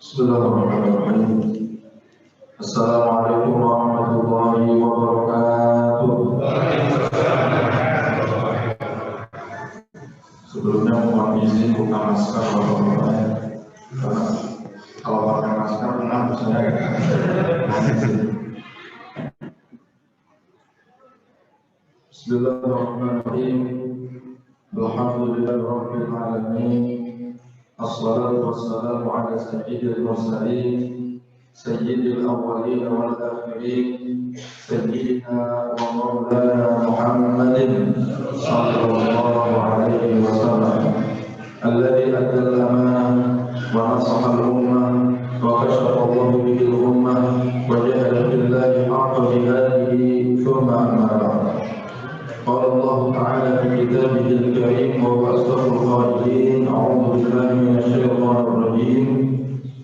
Bismillahirrahmanirrahim. Assalamualaikum warahmatullahi wabarakatuh. Sebelumnya mohon izin buka masker Bapak-Bapak. Karena kalau pakai masker kena saya. Bismillahirrahmanirrahim. Alhamdulillahirabbil alamin. Assalatu wassalamu ala sayyidil mursalin sayyidil awwalin wal akhirin sayyidina wa maulana Muhammadin sallallahu alaihi wasallam alladzi adda al-amanah wa nasaha al-ummah wa kashafa Allahu bihi al-ummah wa jahada billahi haqqa jihadihi thumma amma ba'd. قال الله تعالى في كتابه الكريم وهو أصدق القائلين أعوذ بالله من الشيطان الرجيم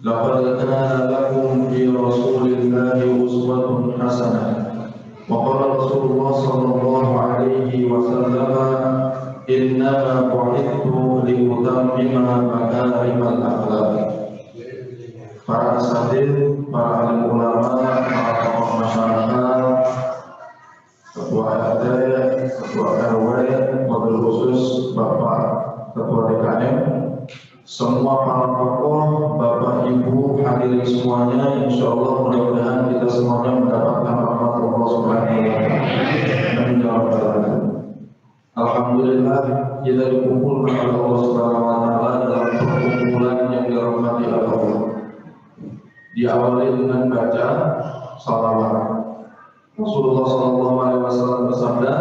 لقد كان لكم في رسول الله أسوة حسنة وقال رسول الله صلى الله عليه وسلم إنما بعثت لأتمم مكارم الأخلاق. Para asatidz, para alim ulama, para tokoh masyarakat, Ketua RT, Ketua RW, wabil khusus Bapak Ketua DKM, semua para tokoh, Bapak Ibu hadirin semuanya, insya Allah mudah-mudahan kita semuanya mendapatkan rahmat Allah Subhanahu wa Ta'ala. Alhamdulillah kita dikumpulkan oleh Allah Subhanahu wa Ta'ala dalam perkumpulan yang dirahmati Allah. Diawali dengan baca salawat. Rasulullah sallallahu alaihi wasallam bersabda,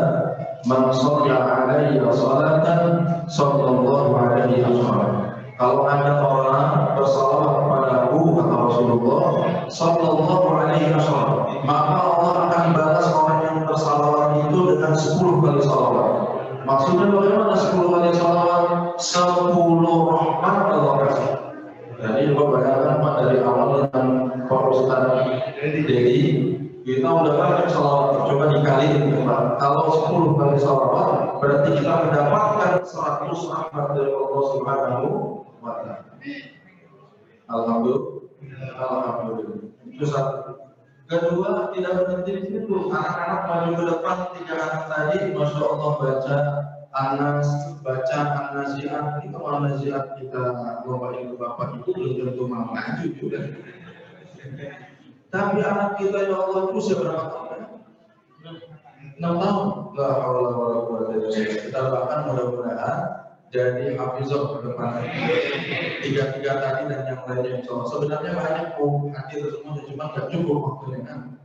"Man shalla 'alayya salatan sallallahu alaihi wasallam." Kalau ada orang bersalawat kepadaku, kata Rasulullah sallallahu alaihi wasallam, maka Allah akan balas orang yang bersalawat itu dengan 10 kali salawat. Maksudnya bagaimana 10 kali salawat? 10 rahmat Allah kasih. Jadi bayangkan Pak, dari awal dengan Pak Ustaz Dedi kita udah banyak salawat, coba dikaliin Pak. Kalau 10 kali salawat berarti kita mendapatkan 100 rahmat dari Allah Subhanahu wa Ta'ala. Alhamdulillah. Itu satu. Kedua, tidak berhenti di situ. Anak-anak maju ke depan, 3 anak tadi, masya Allah baca Anas, baca An-Nazi'at. Itu An-Nazi'at kita bapak ibu belum tentu mau maju juga. Tapi anak kita ya Allah itu berapa tahun? 6 tahun. La haula wala quwwata illa billah. Kita bahkan mudah-mudahan jadi hafizah ke depan. 3 tadi dan yang lainnya insyaallah. Sebenarnya banyak hadir semua cuma enggak cukup waktunya kan.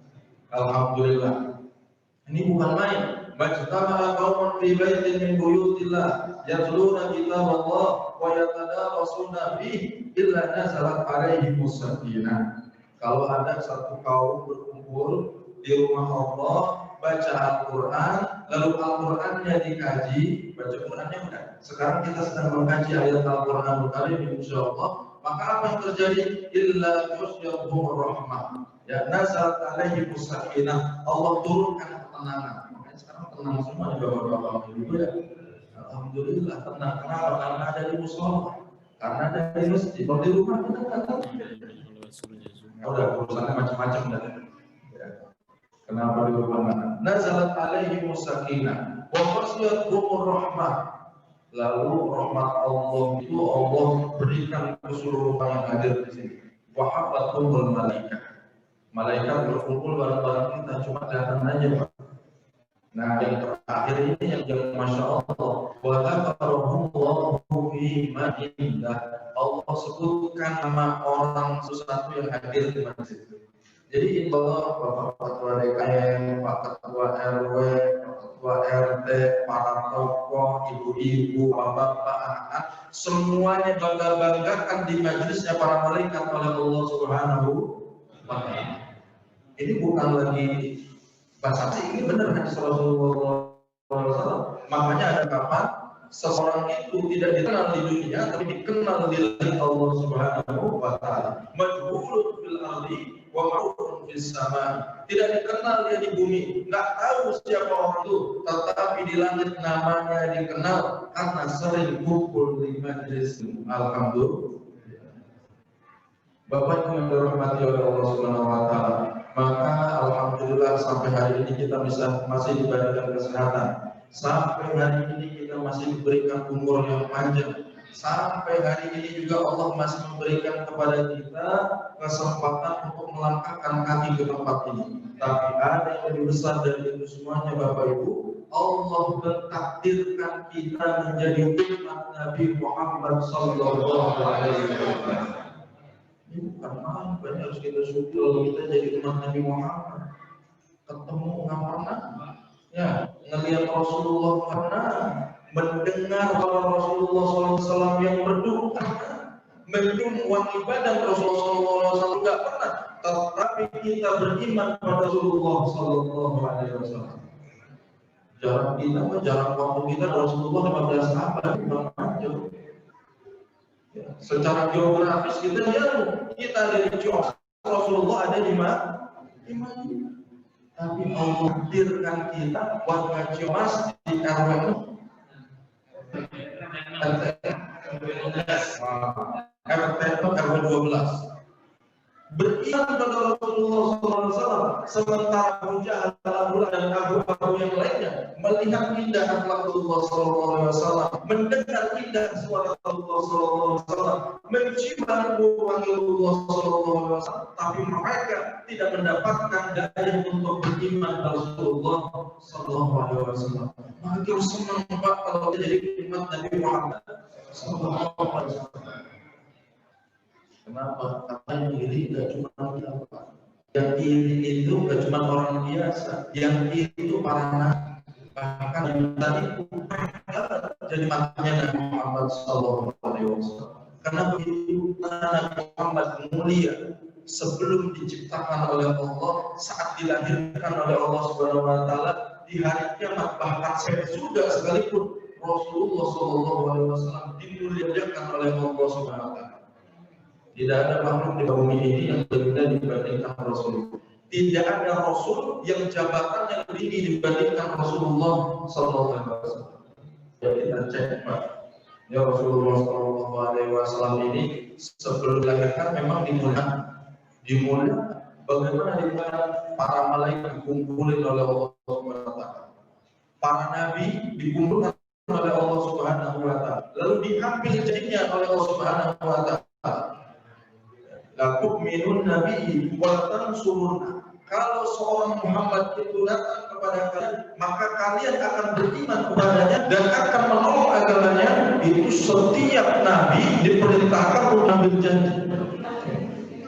Alhamdulillah. Ini bukan main. Majtama'a qaumun fi baitin min buyutillah yatluna kitaballah wa yatadarasuna fihi illa nazalat 'alaihimus sakinah. Kalau ada satu kaum berkumpul di rumah Allah, baca Al-Quran, lalu Al-Qurannya dikaji, baca Qurannya udah. Sekarang kita sedang mengkaji ayat Al-Quran Al-Karim, insya Allah. Maka apa yang terjadi? Illa yusyabhur rahmah. Ya, nazalat alaihi sakinah. Allah turunkan ketenangan. Makanya sekarang tenang semua di bapak-bapak ibu ya. Alhamdulillah tenang. Kenapa? Karena ada di musola, karena ada di masjid. Kalau di rumah kita nggak tahu. Udah urusannya macam-macam dah. Ya. Kenapa di rumah mana? Nazalat alaihi sakinah wa ghashiyatuhur rahmah. Lalu rahmat Allah itu Allah berikan ke seluruh orang yang hadir di sini. Wa hafathumul malaikat. Malaikat berkumpul bareng-bareng kita, cuma datang aja Pak. Nah yang terakhir ini yang masya Allah. Wa dzakarahumullahu fi man indah. Allah sebutkan nama orang sesuatu yang hadir di masjid. Jadi Allah, Bapak Ketua DKM, Pak Ketua RW, Pak Ketua RT, para tokoh, ibu-ibu, bapak-bapak, anak-anak, semuanya bangga-banggakan di majelisnya para malaikat oleh Allah Subhanahu wa Ta'ala. Ini bukan lagi bahasa asing, ini benar hadis Rasulullah SAW. Makanya ada kapan seseorang itu tidak dikenal di dunia, tapi dikenal di Allah Subhanahu wa Ta'ala. Majhulun fil ardi wa ma'rufun fis sama. Tidak dikenal dia di bumi, nggak tahu siapa orang itu, tetapi di langit namanya dikenal karena sering kumpul di majlis. Alhamdulillah. Bapak yang dirahmati oleh Allah Subhanahu wa taala, maka alhamdulillah sampai hari ini kita masih diberikan kesehatan. Sampai hari ini kita masih diberikan umur yang panjang. Sampai hari ini juga Allah masih memberikan kepada kita kesempatan untuk melangkahkan kaki ke tempat ini. Tapi ada yang lebih besar dari itu semuanya, Bapak Ibu. Allah mentakdirkan kita menjadi umat Nabi Muhammad sallallahu alaihi wasallam. Ini bukan main, banyak harus kita syukur kalau kita jadi umat Nabi Muhammad. Ketemu nggak pernah, ya ngelihat Rasulullah pernah, mendengar kalau Rasulullah SAW yang berdoa, mencium wangi badan Rasulullah SAW nggak pernah. Tetapi kita beriman pada Rasulullah SAW. Jarak kita, jarak waktu kita Rasulullah 15 abad, bukan jauh. Ya, secara geografis kita jauh, kita ada di Cios, Rasulullah ada di mana? Tapi Allah takdirkan kita warga Cios di RW RT RW 12. Beriman pada Rasulullah SAW, sementara Abu Jahal, dan Abu yang lainnya melihat indah akhlak Rasulullah SAW, mendengar indah suara Rasulullah SAW, mencium wangi Rasulullah SAW, tapi mereka tidak mendapatkan daya untuk beriman pada Rasulullah SAW. Maka kita senang banget kalau jadi umat Nabi Muhammad SAW. Kenapa? Karena yang iri tidak cuma kita. Yang iri itu tidak cuma orang biasa. Yang iri itu para nabi. Bahkan yang tadi itu jadi makanya Nabi Muhammad SAW. Karena begitu Nabi Muhammad mulia sebelum diciptakan oleh Allah, saat dilahirkan oleh Allah Subhanahu Wa Taala di hari kiamat, bahkan sampai surga sekalipun Rasulullah SAW dimuliakan oleh Allah Subhanahu Wa Taala. Tidak ada makhluk di bumi ini yang lebih tinggi dibandingkan Rasul. Tidak ada Rasul yang jabatannya lebih tinggi dibandingkan Rasulullah SAW. Jadi kita cek, Pak. Ya, Rasulullah SAW ini sebelum dilahirkan memang dimuliakan. Bagaimana dimuliakan? Para malaikat dikumpulin oleh Allah SWT. Para nabi dikumpulkan oleh Allah SWT. Lalu diambil jadinya oleh Allah SWT. Lakup minun nabi wa tansuruna. Kalau seorang Muhammad itu datang kepada kalian, maka kalian akan beriman kepadanya dan akan menolong agamanya. Itu setiap nabi diperintahkan untuk ambil janji.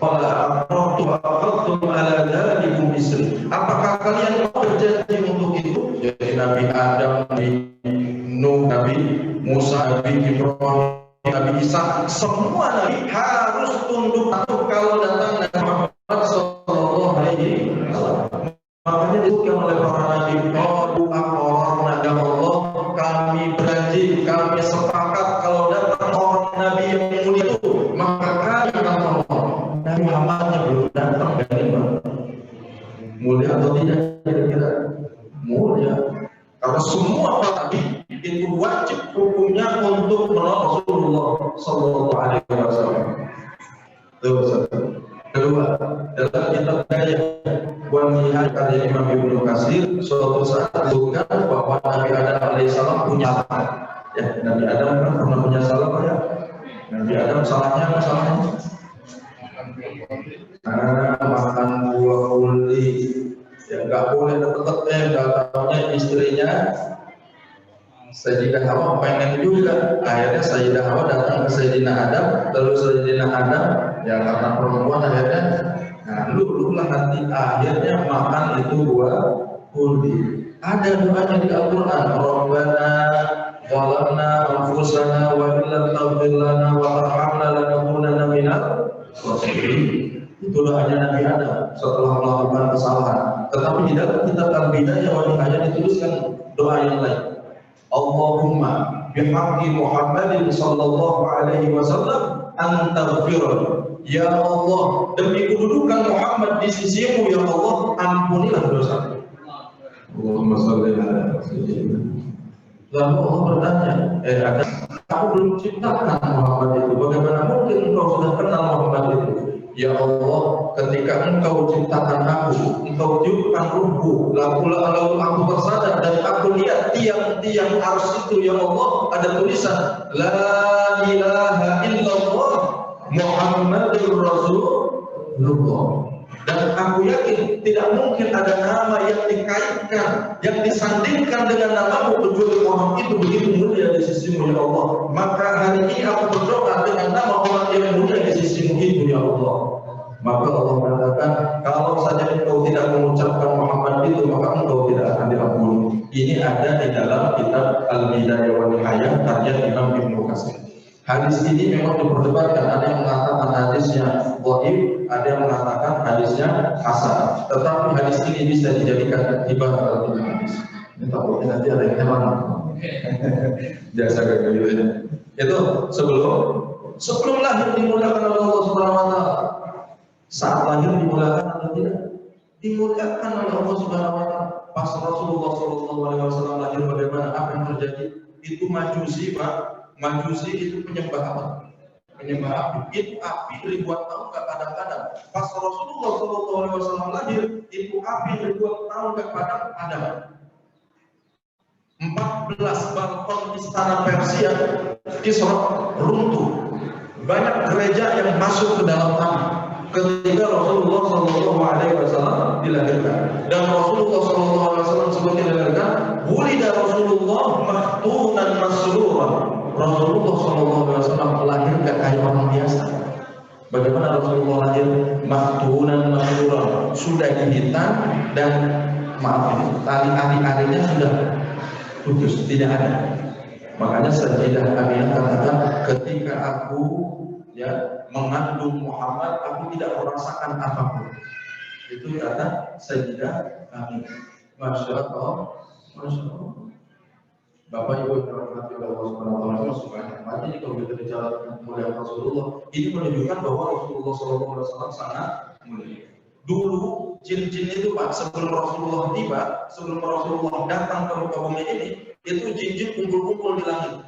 Qala aqrartu wa aqadtum ala dzalikum isri. Apakah kalian mau berjanji untuk itu? Jadi Nabi Adam, Nabi Nuh, Nabi Musa, Nabi Ibrahim, Nabi Isa, semua nabi harus tunduk patuh kalau datang Nabi Muhammad sallallahu alaihi wasallam. Makanya disebutkan oleh para nabi, qalu aqrarna ya Allah, kami berjanji, kami sepakat kalau datang orang nabi yang mulia itu, maka kami akan tolong. Nabi Muhammadnya belum datang dari mana? Mulia atau tidak? Kira-kira mulia. Karena semua nabi itu wajib hukumnya untuk menolong Rasulullah Sallallahu Alaihi Wasallam. Kedua, dalam kitab Daya Wanihah karya Imam Ibnu Katsir, suatu saat disebutkan bahwa Nabi Adam alaihissalam punya salah. Ya, Nabi Adam kan pernah punya salah, ya. Nabi Adam salahnya apa salahnya? Makan buah uli. Ya, nggak boleh deket-deket, nggak tahunya istrinya Sayyidah Hawa pengen juga. Akhirnya Sayyidah Hawa datang ke Sayyidina Adam, lalu Sayyidina Adam ya karena perempuan akhirnya lu lah nanti akhirnya makan itu buah uli. Ada doanya di Al-Quran, Rabbana zalamna anfusana wa illam taghfir lana wa tarhamna lanakunanna minal khasirin. Itu doanya Nabi Adam setelah melakukan kesalahan. Tetapi di dalam kitab Al-Bidayah wa Nihayah dituliskan doa yang lain. Allahumma bihaqqi Muhammadin sallallahu alaihi wasallam antaghfirli. Ya Allah, demi kedudukan Muhammad di sisimu ya Allah, ampunilah dosa. Allahumma shalli ala sayyidina. Lalu Allah bertanya, aku belum ciptakan Muhammad itu. Bagaimana mungkin engkau sudah kenal Muhammad itu? Ya Allah, ketika Engkau ciptakan aku, Engkau tiupkan ruhku, lalu aku tersadar dan aku lihat tiang-tiang ars itu, ya Allah, ada tulisan La ilaha illallah Muhammadur Rasulullah. Dan aku yakin tidak mungkin ada nama yang dikaitkan, yang disandingkan dengan namamu kecuali orang itu begitu mulia di sisimu, ya Allah. Maka hari ini aku berdoa dengan nama orang yang mulia di sisimu itu, ya Allah. Maka Allah mengatakan, kalau saja engkau tidak mengucapkan Muhammad itu, maka engkau tidak akan diampuni. Ini ada di dalam kitab Al-Bidayah wa Nihayah karya Imam Ibnu Katsir. Hadis ini memang diperdebatkan, ada yang mengatakan hadisnya dhaif, ada yang mengatakan hadisnya hasan. Tetapi hadis ini bisa dijadikan ibadah dalam hadis. Ini takutnya nanti ada yang heran. Biasa kayak gitu ya. Itu sebelum lahir dimuliakan oleh Allah Subhanahu wa taala. Saat lahir dimuliakan atau tidak? Dimuliakan oleh Allah Subhanahu wa taala. Pas Rasulullah sallallahu alaihi wasallam lahir, bagaimana, apa yang terjadi? Itu majusi, Pak. Majusi itu penyembah apa? Penyembah api. Itu api ribuan tahun gak padam-padam. Pas Rasulullah SAW lahir, itu api ribuan tahun gak padam-padam. 14 balkon istana Persia Kisra runtuh. Banyak gereja yang masuk ke dalam api ketika Rasulullah SAW dilahirkan. Dan Rasulullah SAW seperti dilahirkan, wulida Rasulullah mahtunan masruran. Rasulullah SAW melahirkan kayak orang biasa. Bagaimana Rasulullah lahir? Mahtunan masruran, sudah dihitan dan tali ari-arinya sudah putus, tidak ada. Makanya Sayyidah Aminah katakan, ketika aku mengandung Muhammad, aku tidak merasakan apapun. Itu kata Sayyidah Aminah. Masya Allah, Masya Allah. Bapak Ibu yang dirahmati oleh Allah Subhanahu wa taala, semuanya. Mati kalau kita bicara tentang kemuliaan Rasulullah, ini menunjukkan bahwa Rasulullah SAW sangat mulia. Dulu jin-jin itu, Pak, sebelum Rasulullah tiba, sebelum Rasulullah datang ke muka bumi ini, itu jin-jin kumpul-kumpul di langit.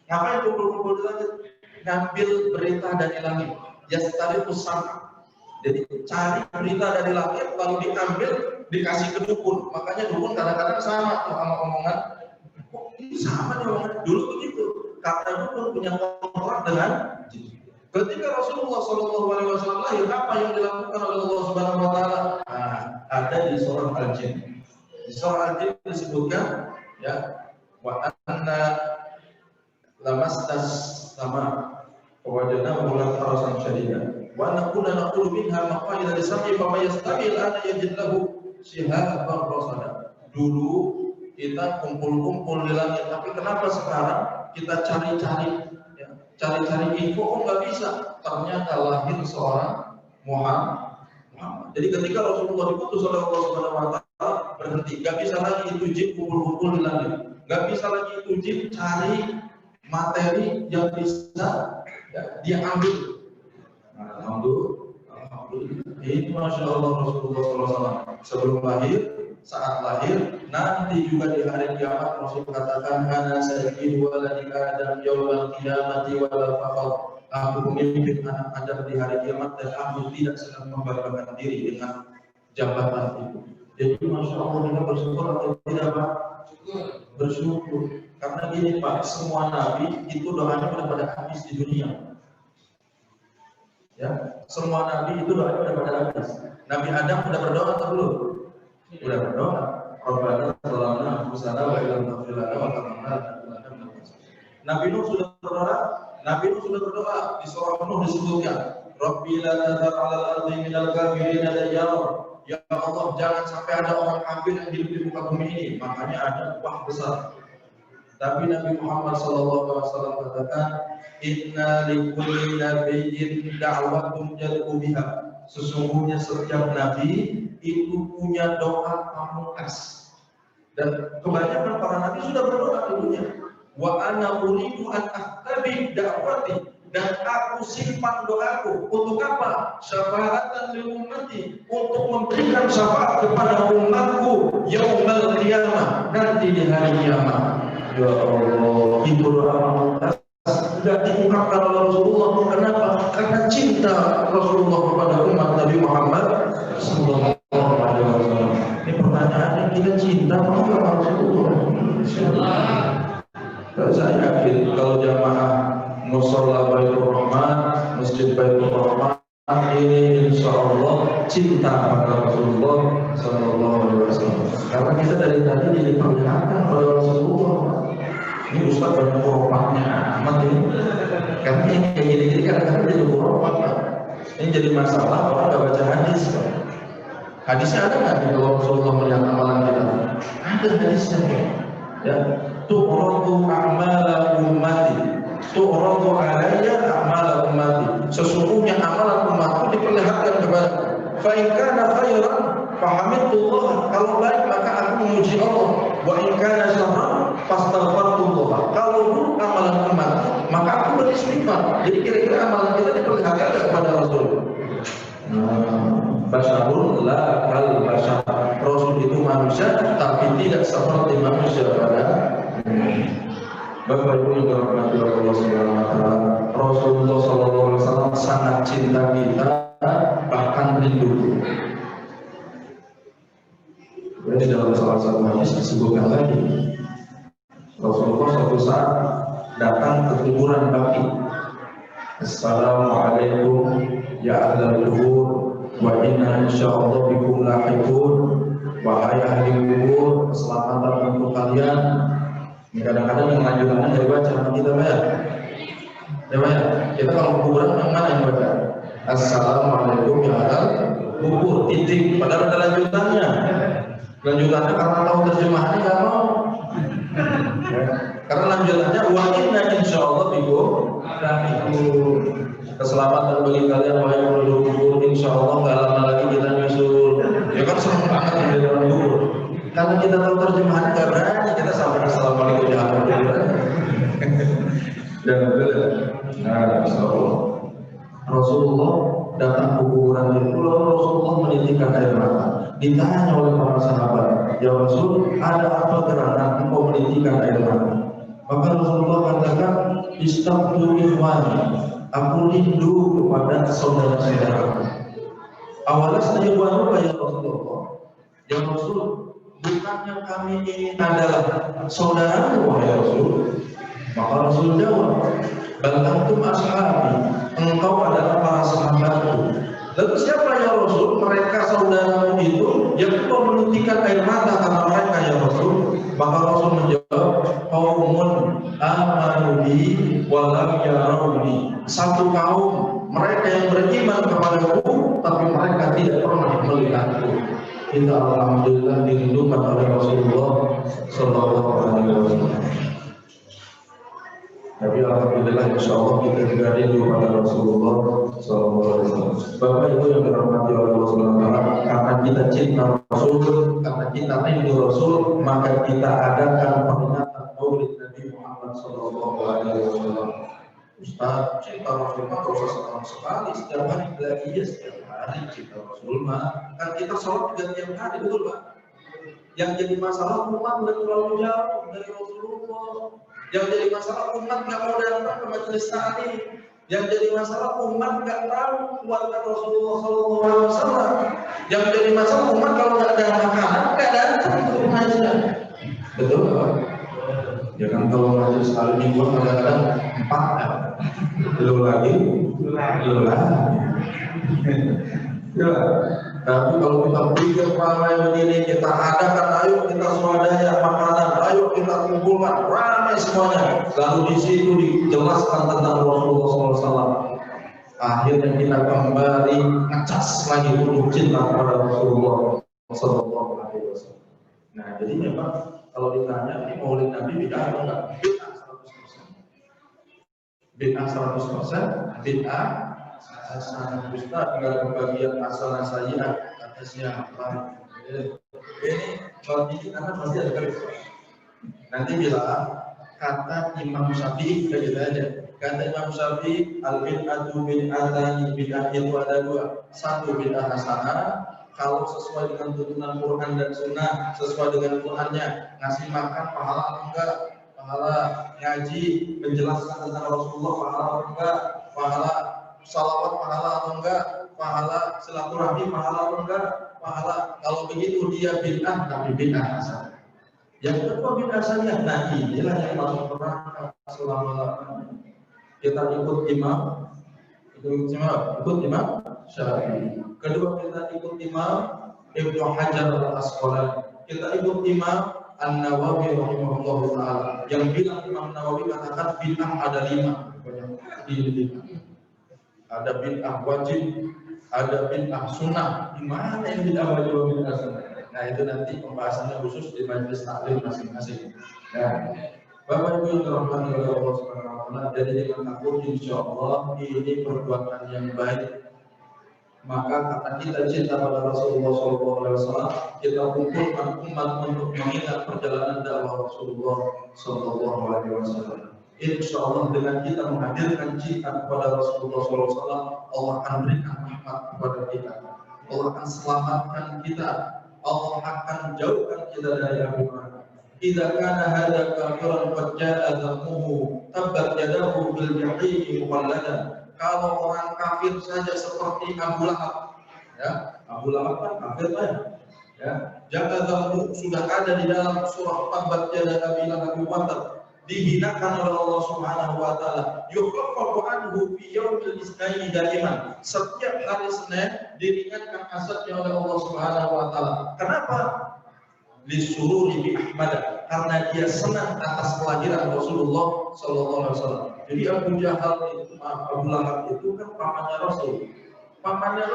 Ngapain kumpul-kumpul di langit? Ngambil berita dari langit. Yastariqus sama. Jadi cari berita dari langit, lalu diambil, dikasih ke dukun. Makanya dukun kadang-kadang sama tuh sama omongan. Kok ini sama nih omongan? Dulu begitu. Kata dukun punya kontrak dengan jin. Ketika Rasulullah SAW lahir, apa yang dilakukan oleh Allah Subhanahu wa taala? Ada di surah Al-Jin. Di surah Al-Jin disebutkan, ya, wa anna lamastas sama wajadnahu lam tarasan syadida wa naqulu naqulu minha maqaida lisami fa yastabil ana yajid lahu shihaban rasada. Dulu kita kumpul-kumpul di langit, tapi kenapa sekarang kita cari-cari info, nggak bisa. Ternyata lahir seorang Muhammad. Jadi ketika Rasulullah diputus oleh Allah Subhanahu wa taala, berhenti. Nggak bisa lagi itu jin kumpul-kumpul di langit. Nggak bisa lagi itu jin cari materi yang bisa dia ambil. Alhamdulillah. Ini Masya Allah Rasulullah SAW sebelum lahir, saat lahir, nanti juga di hari kiamat Rasul katakan, ana sayyidu waladi Adam yawmal qiyamati wal faqr. Aku pemimpin anak Adam di hari kiamat dan aku tidak sedang membanggakan diri dengan jabatan itu. Jadi Masya Allah, kita bersyukur atau tidak, Pak? Bersyukur. Karena gini, Pak, semua nabi itu doanya udah pada habis di dunia. Ya, semua nabi itu doanya udah pada habis. Nabi Adam udah berdoa atau belum? Udah berdoa. Rabbana zalamna anfusana wa illam taghfir lana wa tarhamna lanakunanna minal khasirin. Nabi Nuh sudah berdoa. Nabi Nuh sudah berdoa. Di surah Nuh disebutkan, Rabbi la tadhar 'alal ardi minal kafirina dayyara. Ya Allah, jangan sampai ada orang kafir yang hidup di muka bumi ini. Makanya ada upah besar. Tapi Nabi Muhammad SAW katakan, Inna likulli nabiyyin da'watun yad'u biha. Sesungguhnya setiap nabi itu punya doa pamungkas. Dan kebanyakan para nabi sudah berdoa di dunia. Wa ana uridu an ahtabi da'wati. Dan aku simpan doaku untuk apa? Syafaatan lil ummati, untuk memberikan syafaat kepada umatku yaumul qiyamah, nanti di hari kiamat. Ya Allah, itu doa pamungkas sudah diungkapkan oleh Rasulullah. Kenapa? Karena cinta Rasulullah kepada Dan saya yakin kalau jamaah Musholla Baitur Rahman, Masjid Baitur Rahman ini insya Allah cinta pada Rasulullah Sallallahu Alaihi Wasallam. Karena kita dari tadi diperlihatkan pada Rasulullah. Ini Ustaz banyak kurupaknya amat ini. Karena yang kayak gini-gini kadang-kadang jadi kurupak. Ini jadi masalah orang nggak baca hadis. Hadisnya ada nggak di kalau Rasulullah melihat amalan kita? Ada hadisnya. Ya, tu'radu a'mala ummati, tu'radu alayya a'mala ummati. Sesungguhnya amalan umatku diperlihatkan kepada. Fa in kana khairan fahamidullah. Kalau baik maka aku memuji Allah. Wa in kana syarran fastaghfirullah. Kalau buruk amalan umatku maka aku beristighfar. Jadi kira-kira amalan kita diperlihatkan kepada Rasul. Basyarun la kal basyar. Rasul itu manusia tapi tidak seperti manusia pada Bapak Ibu yang dirahmati Allah Subhanahu wa taala. Rasulullah sallallahu alaihi wasallam sangat cinta kita, bahkan rindu. Jadi dalam salah satu hadis disebutkan lagi Rasulullah suatu saat datang ke kuburan baki. Assalamualaikum ya ahlal kubur wa inna insyaallah bikum lahiqun. Wahai ahli kubur, keselamatan untuk kalian. Kadang-kadang yang lanjutannya dari baca kita bayar. Ya bayar. Kita kalau kuburan yang mana yang baca? Assalamualaikum ya ahlal kubur. Titik. Padahal ada lanjutannya. Lanjutannya karena tahu terjemahannya nggak mau. Ya. Karena lanjutannya wa inna insyaallah bikum lahiqun. Keselamatan bagi kalian wahai penduduk kubur, insyaallah nggak lama lagi kita nyusul. Ya kan senang banget di dalam kubur. Kalau kita tahu terjemahan nggak berani kita sampai assalamualaikum ya ahlal kubur. Dan nah, insyaallah Rasulullah datang ke kuburan itu, lalu Rasulullah menitikkan air mata. Ditanya oleh para sahabat, ya Rasul, ada apa gerangan engkau menitikkan air mata? Maka Rasulullah katakan, istaghfiru ikhwani. Aku rindu kepada saudara-saudaraku. Awalas najwanuka ya Rasulullah. Ya Rasul, bukannya kami ini adalah saudaramu wahai Rasul? Maka Rasul jawab, bal antum ashabi. Engkau adalah para sahabatku. Lalu siapa ya Rasul? Mereka saudaramu itu yang engkau menitikan air mata karena mereka ya Rasul. Maka Rasul menjawab, qaumun amanu bi wa lam yarawni. Satu kaum mereka yang beriman kepadaku tapi mereka tidak pernah melihatku. Kita alhamdulillah dirindukan oleh Rasulullah sallallahu alaihi wasallam. Tapi alhamdulillah insyaallah kita juga rindu pada Rasulullah sallallahu alaihi wasallam. Bapak Ibu yang dirahmati oleh Allah Subhanahu wa taala, karena kita cinta Rasul, karena kita rindu Rasul, maka kita adakan peringatan Maulid Nabi Muhammad sallallahu alaihi wasallam. Ustaz, cinta Rasul mah gak usah setahun sekali, setiap hari lagi ya setiap hari cinta Rasul mah. Kan kita sholat juga tiap hari, betul Pak? Yang jadi masalah umat udah terlalu jauh dari Rasulullah. Yang jadi masalah umat nggak mau datang ke majelis taklim. Yang jadi masalah umat nggak tahu keluarga Rasulullah SAW. Yang jadi masalah umat kalau nggak ada makanan nggak datang ke pengajian. Betul Pak? Ya kan kalau majelis taklim mingguan kadang-kadang 4 belum lagi. Ya. Tapi kalau kita pikir ramai begini, kita adakan, ayo kita swadaya makanan, ayo kita kumpulkan, ramai semuanya. Lalu di situ dijelaskan tentang Rasulullah SAW. Akhirnya kita kembali ngecas lagi untuk cinta kepada Rasulullah SAW. Nah, jadi memang kalau ditanya ini Maulid Nabi bid'ah atau enggak? Bid'ah 100%, bid'ah hasanah. Ustaz enggak kebagian hasanah saya kata siapa? Ini kalau ini karena masih ada garis. Nanti bilang kata Imam Syafi'i kita gitu aja. Kata Imam Syafi'i al-bid'atu bid'atani, bid'ah itu ada 2. Satu bid'ah hasanah kalau sesuai dengan tuntunan Quran dan Sunnah, sesuai dengan Qurannya, ngasih makan pahala atau enggak, pahala ngaji menjelaskan tentang Rasulullah pahala atau enggak, pahala salawat pahala atau enggak, pahala silaturahmi pahala atau enggak, pahala. Kalau begitu dia bid'ah tapi bid'ah hasanah. Yang kedua bid'ah syariah. Nah inilah yang masuk neraka selama-lamanya. Kita ikut imam, ikut imam Syafi'i. Kedua kita ikut imam Ibnu Hajar al-Asqalani. Kita ikut imam An-Nawawi rahimahullah taala. Yang bilang Imam Nawawi katakan bid'ah ada 5. Ada bid'ah wajib, ada bid'ah sunnah. Di mana yang bid'ah wajib dan bid'ah sunnah? Nah itu nanti pembahasannya khusus di majelis taklim masing-masing. Nah, Bapak Ibu yang dirahmati oleh Allah Subhanahu wa taala, jadi dengan aku insyaallah ini perbuatan yang baik. Maka karena kita cinta pada Rasulullah SAW, kita kumpulkan umat untuk mengingat perjalanan dakwah Rasulullah SAW. Insyaallah dengan kita menghadirkan cinta kepada Rasulullah SAW, Allah akan berikan rahmat kepada kita. Allah akan selamatkan kita. Allah akan jauhkan kita dari api neraka. Idza kana hadza kafiran qad jaa dhammuhu tabbat yadahu bil jahim muqalladan. Kalau orang kafir saja seperti Abu Lahab, ya Abu Lahab kan kafir kan, ya jaga dhammu sudah ada di dalam surah tabbat yada abi lahab wa tab, dihinakan oleh Allah Subhanahu wa taala. Yukhaffafu anhu fi yaumil isnaini daiman. Setiap hari Senin diringankan azabnya oleh Allah Subhanahu wa taala. Kenapa? Lisururi bi Ahmad, karena dia senang atas kelahiran Rasulullah sallallahu alaihi wasallam. Jadi Abu Jahal itu, Abu Lahab itu kan pamannya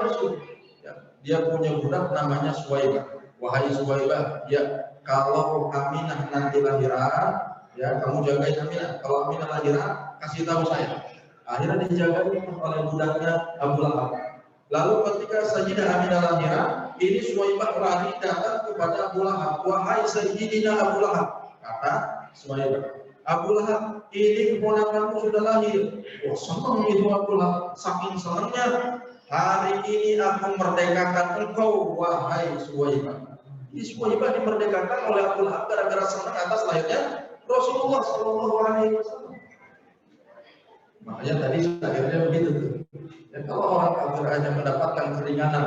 Rasul. Ya, dia punya budak namanya Suwaibah. Wahai Suwaibah, ya kalau Aminah nanti lahiran, ya kamu jagain Aminah. Kalau Aminah lahiran, kasih tahu saya. Akhirnya dijagain oleh budaknya Abu Lahab. Lalu ketika Sayyidah Aminah lahiran, ini Suwaibah lari datang kepada Abu Lahab. Wahai Sayyidina Abu Lahab, kata Suwaibah, Abu Lahab, ini keponakanmu sudah lahir. Wah, senang itu Abu Lahab. Saking senangnya, hari ini aku merdekakan engkau, wahai Suwaibah. Ini Suwaibah dimerdekakan oleh Abu Lahab gara-gara senang atas lahirnya Rasulullah Shallallahu Alaihi Wasallam. Makanya tadi akhirnya begitu tuh. Ya, kalau orang kafir hanya mendapatkan keringanan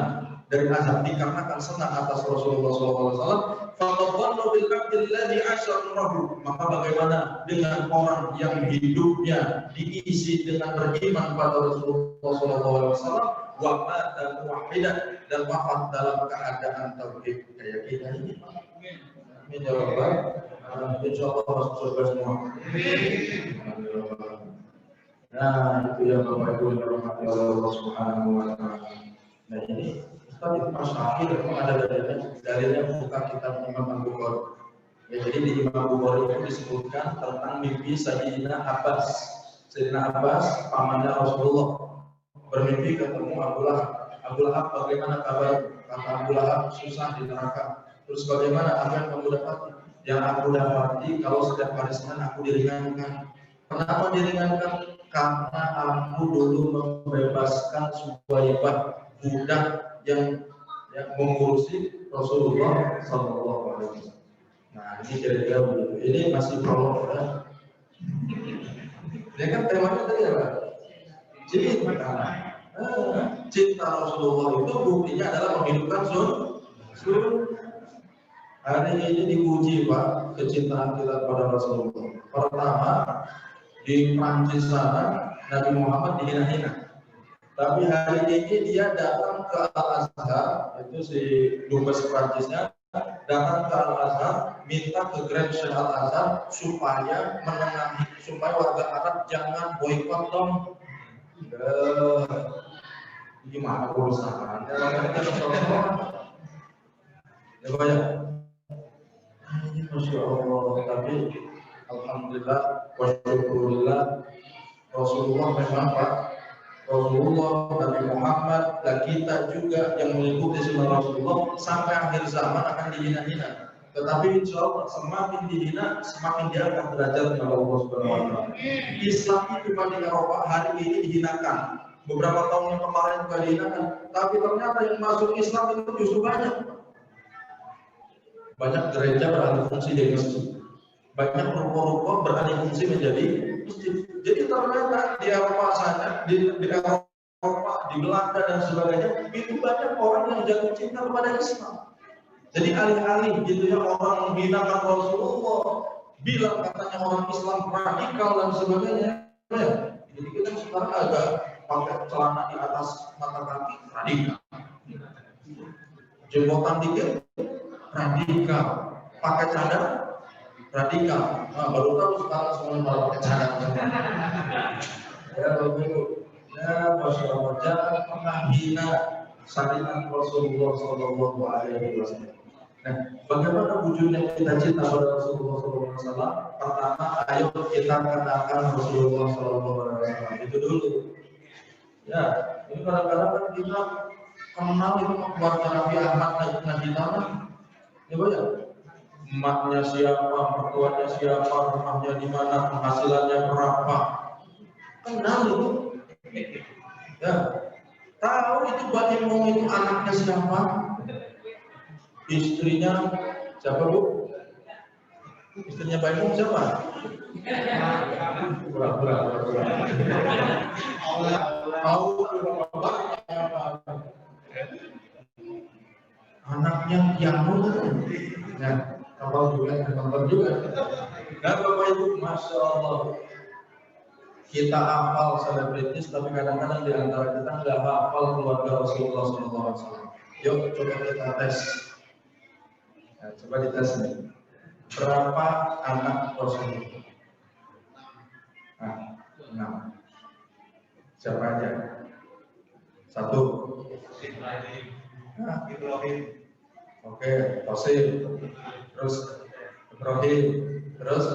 dari azab dikarenakan senang atas Rasulullah SAW, faqadallu bil abdil ladzi asyarahu, maka bagaimana dengan orang yang hidupnya diisi dengan beriman pada Rasulullah SAW, wa mata muwahhidan, dan wafat dalam keadaan tauhid kayak kita ini. Amin ya rabbal alamin. Insyaallah masuk surga semua. Nah, itu yang Bapak Ibu yang dirahmati oleh Allah Subhanahu wa taala. Nah, ini Ustaz itu masyhur itu ada dalilnya buka kitab Imam Al-Bukhari. Ya, jadi di Imam Al-Bukhari itu disebutkan tentang mimpi Sayyidina Abbas. Sayyidina Abbas pamannya Rasulullah bermimpi ketemu Abu Lahab. Abu Lahab, bagaimana kabar? Kata Abu Lahab, susah di neraka. Terus bagaimana apa yang kamu dapati? Yang aku dapati kalau setiap hari Senin aku diringankan. Kenapa diringankan? Karena aku dulu membebaskan Suwaibah, budak yang mengurusi Rasulullah Sallallahu Alaihi Wasallam. Nah, ini kira-kira begitu. Ini masih prolog ya. Ini kan temanya tadi apa? Cinta. Cinta Rasulullah itu buktinya adalah menghidupkan surga. Hari ini dipuji Pak kecintaan kita kepada Rasulullah. Pertama, di Prancis sana Nabi Muhammad dihina-hina. Tapi hari ini dia datang ke Al-Azhar, itu si dubes Prancisnya datang ke Al-Azhar, minta ke Grand Sheikh Al-Azhar supaya menengahi, supaya warga Arab jangan boikot dong. Gimana urusannya? Ya banyak. Ini Masya Allah, tapi alhamdulillah wa syukurillah, Rasulullah memang Pak, Rasulullah, Nabi Muhammad, dan kita juga yang mengikuti sunnah Rasulullah sampai akhir zaman akan dihina-hina. Tetapi insya Allah semakin dihina, semakin diangkat derajatnya oleh Allah Subhanahu wa taala. Islam itu di Eropa hari ini dihinakan. Beberapa tahun yang kemarin juga dihinakan, tapi ternyata yang masuk Islam itu justru banyak. Banyak gereja beralih fungsi di masjid. Banyak ruko-ruko beralih fungsi menjadi masjid. Jadi ternyata di Eropa sana, di Eropa, di Belanda dan sebagainya, itu banyak orang yang jatuh cinta kepada Islam. Jadi alih-alih gitu ya orang menghinakan Rasulullah, bilang katanya orang Islam radikal dan sebagainya, ya. Jadi kita sekarang agak pakai celana di atas mata kaki radikal, jenggotan dikit radikal, pakai cadar radikal. Nah, baru tahu sekarang semuanya malah pakai cadar. Ya begitu. Ya Masya Allah, jangan pernah hina syariat Rasulullah Sallallahu Alaihi Wasallam. Nah, bagaimana wujudnya kita cinta pada Rasulullah Sallallahu Alaihi Wasallam? Pertama, ayo kita kenalkan Rasulullah Sallallahu Alaihi Wasallam. Itu dulu. Ya, ini kadang-kadang kan kita kenal itu keluarga Nabi Ahmad Nabi Taman. Ya banyak. Emaknya siapa, mertuanya siapa, rumahnya di mana, penghasilannya berapa. Kenal itu. Ya, tahu itu Baimong itu anaknya siapa, istrinya siapa Bu? Istrinya Baimong siapa? Pura-pura. Tahu anaknya Kiamu, ya kapal juga, nonton juga. Dan Bapak Ibu, Masya Allah. Kita hafal selebritis, tapi kadang-kadang di antara kita nggak hafal keluarga Rasulullah SAW. Yuk coba kita tes. Nah, coba dites nih. Berapa anak Rasulullah? Nah, 6. Siapa aja? 1. Nah, Ibrahim. Oke, Qasim. Terus Ibrahim. Terus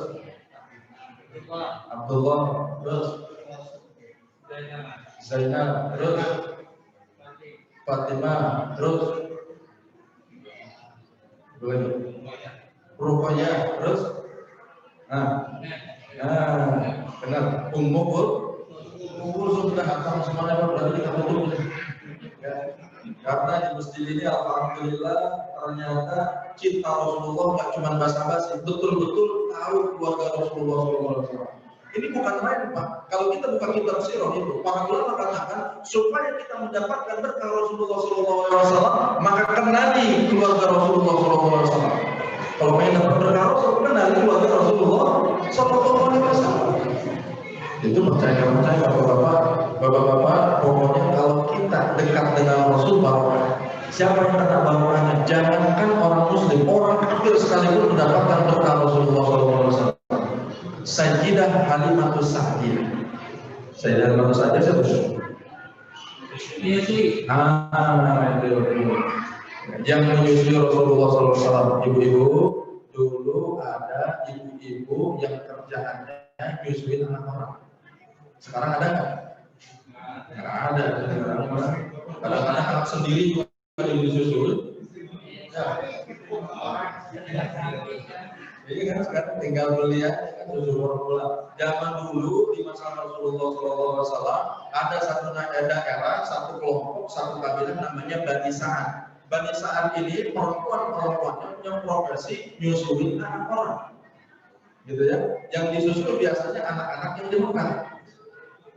Abdullah, terus Zainab, terus Fatimah, terus Ruqayyah, terus benar, Ummu sudah hafal semuanya, berarti kita tutup ya. Karena di masjid ini alhamdulillah ternyata cinta Rasulullah nggak cuma basa-basi, betul-betul tahu keluarga Rasulullah SAW. Ini bukan main Pak. Kalau kita buka kitab sirah itu, para ulama katakan supaya kita mendapatkan berkah Rasulullah SAW, maka kenali keluarga Rasulullah SAW. Kalau pengen dapat berkah Rasul, kenali keluarga Rasulullah SAW. Itu percaya bapak-bapak, pokoknya kalau kita dekat dengan Rasul barokah. Siapa yang kena barokahnya? Jangankan orang Muslim, orang kafir sekalipun mendapatkan berkah Rasulullah SAW. Sayyidah Halimatus Sa'diyah. Sayyidah Halimatus Sa'diyah siapa? Iya sih. Yang menyusui Rasulullah SAW. Ibu-ibu, dulu ada ibu-ibu yang kerjaannya nyusuin anak orang. Sekarang ada nggak? Nggak ada. Kadang-kadang anak sendiri juga disusui. Ya. Jadi kan sekarang tinggal beli aja kan susu formula. Zaman dulu di masa Rasulullah SAW ada satu daerah, satu kelompok, satu kabilah namanya Bani Sa'ad. Bani Sa'ad ini perempuannya punya profesi nyusuin anak orang, gitu ya. Yang disusui biasanya anak-anak yang dimakan.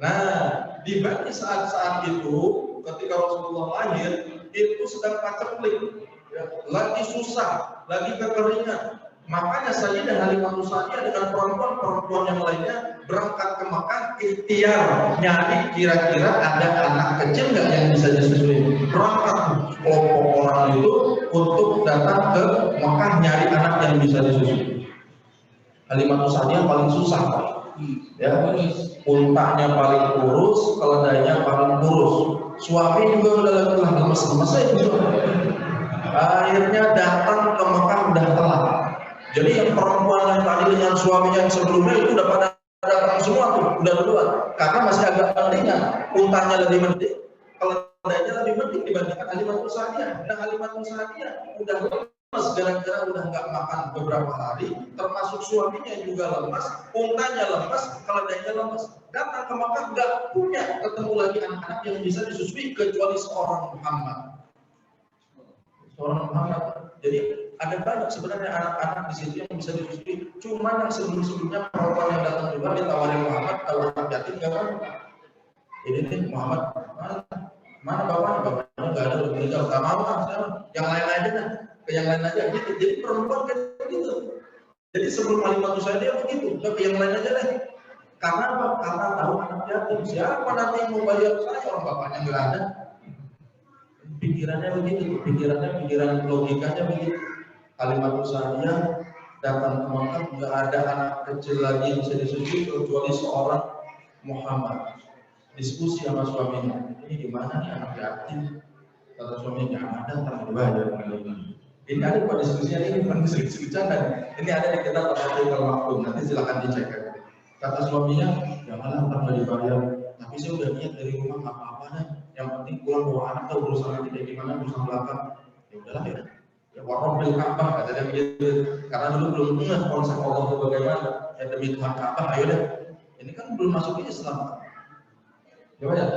Nah, di Bani saat itu ketika Rasulullah lahir itu sedang paceklik, ya, lagi susah, lagi kekeringan. Makanya Sayyidah Halimatus Sa'diyah dengan perempuan-perempuan yang lainnya berangkat ke Mekah ikhtiar nyari kira-kira ada anak kecil nggak yang bisa disusui. Berangkat kelompok orang itu untuk datang ke Mekah nyari anak yang bisa disusui. Halimatus Sa'diyah paling susah, Pak. Ya, untanya paling kurus, keledainya paling kurus. Suami juga udah lemes-lemes itu. Akhirnya datang ke Mekah udah telat. Jadi yang perempuan yang tadi dengan suaminya yang sebelumnya itu udah pada datang semua tuh, udah duluan. Karena masih agak pentingan, untanya lebih penting, keledainya lebih penting dibandingkan Halimatus Sa'diyah. Nah, Halimatus Sa'diyah udah lemas gara-gara udah nggak makan beberapa hari, termasuk suaminya juga lemas, untanya lemas, keledainya lemas. Datang ke Mekah nggak punya ketemu lagi anak-anak yang bisa disusui kecuali seorang Muhammad. Jadi ada banyak sebenarnya anak-anak di situ yang bisa disusui. Cuma yang sebelum-sebelumnya perempuan yang datang juga ditawarin Muhammad, kalau anak yatim nggak kan? Ini nih Muhammad, mana bapaknya? Bapaknya nggak ada, udah meninggal. Nggak mau kan? Yang lain aja kan? ke yang lain aja gitu. Jadi perempuan kayak gitu. Jadi sebelum Halimah Sa'diyah begitu, ke yang lain aja deh. Karena apa? Karena tahu anak yatim. Siapa nanti yang mau bayar saya, orang bapaknya nggak ada. Pikirannya begitu, pikiran logikanya begitu. Halimah Sa'diyah datang ke Makkah, nggak ada anak kecil lagi yang bisa disusui kecuali seorang Muhammad. Diskusi sama suaminya, ini gimana nih anak yatim? Kata suaminya, nggak ada, ntar dibayar kali ini. Ini ada pada diskusinya, ini bukan diskusi bercanda. Ini ada di kitab Al-Haqqiqah Al-Maktum, nanti silakan dicek. Kata suaminya, janganlah ntar nggak dibayar. Tapi saya udah niat dari rumah nggak apa-apa dah. Yang penting pulang bawa anak tahu urusan nanti kayak gimana, urusan belakang. Ya udahlah ya. Ya warobbil Ka'bah katanya begitu. Karena dulu belum dengar konsep Allah itu bagaimana. Ya demi Tuhan Ka'bah, ayo deh. Ini kan belum masuk Islam. Coba ya.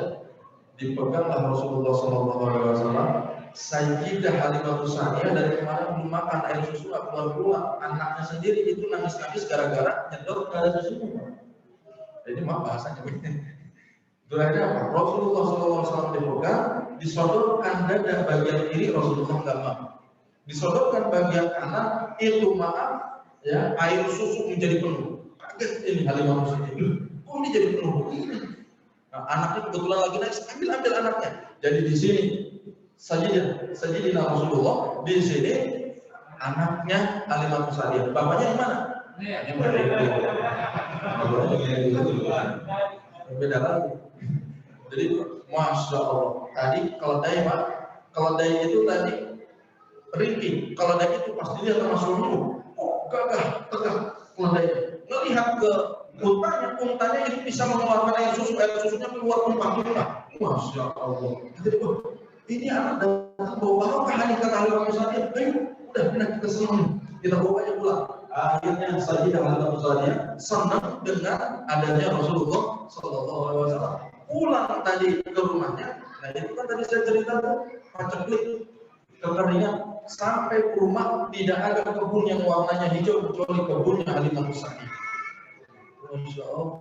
Dipeganglah Rasulullah SAW. Sayyidah Halimah Sa'diyah dari kemarin belum makan air susu, keluar anaknya sendiri itu nangis-nangis gara-gara nyedot ke air susu. Jadi maaf bahasanya begini. Terakhir apa? Rasulullah SAW dipegang, disodorkan dada bagian kiri, Rasulullah nggak mau. Disodorkan bagian kanan, itu maaf, ya air susu menjadi penuh. Kaget ini Halimah Sa'diyah. Kok ini jadi penuh begini? Nah, anaknya kebetulan lagi nangis, ambil anaknya. Jadi di sini Sayyidina Rasulullah, di sini anaknya Halimah Sa'diyah. Bapaknya yang mana? Yang beda lagi. Jadi Masya Allah. Tadi keledai itu tadi ringking. Keledai itu pasti dia termasuk dulu. Oh, gagah, tegak keledai. Ngelihat ke untanya itu bisa mengeluarkan air susunya keluar tumpah-tumpah. Masya Allah. Jadi, ini anak datang bawa hanya kata Halimah Sa'diyah. Ayo, udah pindah kita senang. Kita bawa aja pulang. Akhirnya Sayyidah Halimah Sa'diyah senang dengan adanya Rasulullah SAW. Pulang tadi ke rumahnya. Nah itu kan tadi saya cerita tuh paceklik kekeringan sampai ke rumah tidak ada kebun yang warnanya hijau kecuali kebunnya Halimah Sa'diyah. Masya Allah.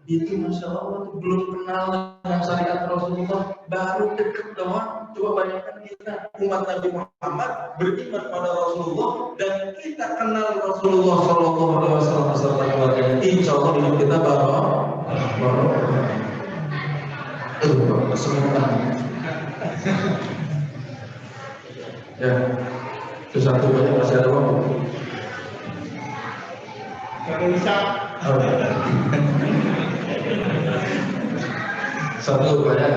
Itu Masya Allah itu belum kenal dengan syariat Rasulullah, baru dekat doang. Coba bayangkan kita umat Nabi Muhammad beriman pada Rasulullah dan kita kenal Rasulullah SAW beserta keluarganya. Insya Allah hidup kita baru kesemutan. Ya, itu satu banyak masih ada waktu. Satu bisa. Satu banyak.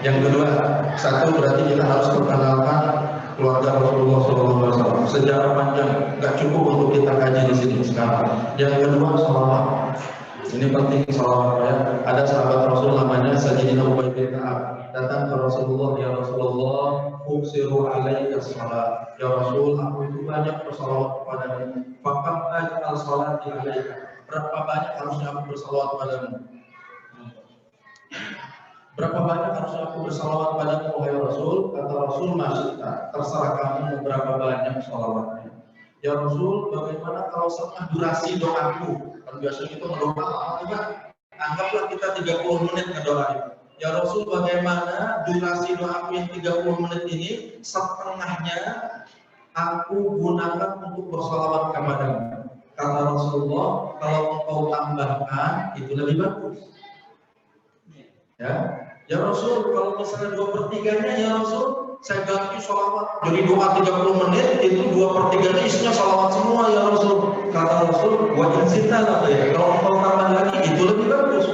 Yang kedua, satu berarti kita harus perkenalkan keluarga Rasulullah SAW. Sejarah panjang, nggak cukup untuk kita kaji di sini sekarang. Yang kedua, salawat. Ini penting salawat ya. Ada sahabat Rasul namanya Sayyidina Ubay bin Ka'ab. Datang ke Rasulullah, ya Rasulullah, uksiru alaika salat. Ya Rasul, aku itu banyak bersalawat kepadamu. Fakam ajal salati alaika. Berapa banyak harusnya aku bersalawat padamu? Berapa banyak harusnya aku bersalawat padamu, wahai Rasul? Kata Rasul, masyita. Terserah kamu mau berapa banyak salawatnya. Ya Rasul, bagaimana kalau setengah durasi doaku? Kan biasanya itu mendoa, anggaplah kita 30 menit ngedoain. Ya Rasul, bagaimana durasi doaku yang 30 menit ini setengahnya aku gunakan untuk bersalawat kepadamu. Kata Rasulullah, kalau engkau tambahkan itu lebih bagus. Ya Rasul, kalau misalnya 2/3-nya ya Rasul, saya ganti sholawat. Jadi doa 30 menit itu 2/3-nya isinya sholawat semua ya Rasul. Kata Rasul, wajib cinta lah ya. Kalau engkau tambah lagi itu lebih bagus.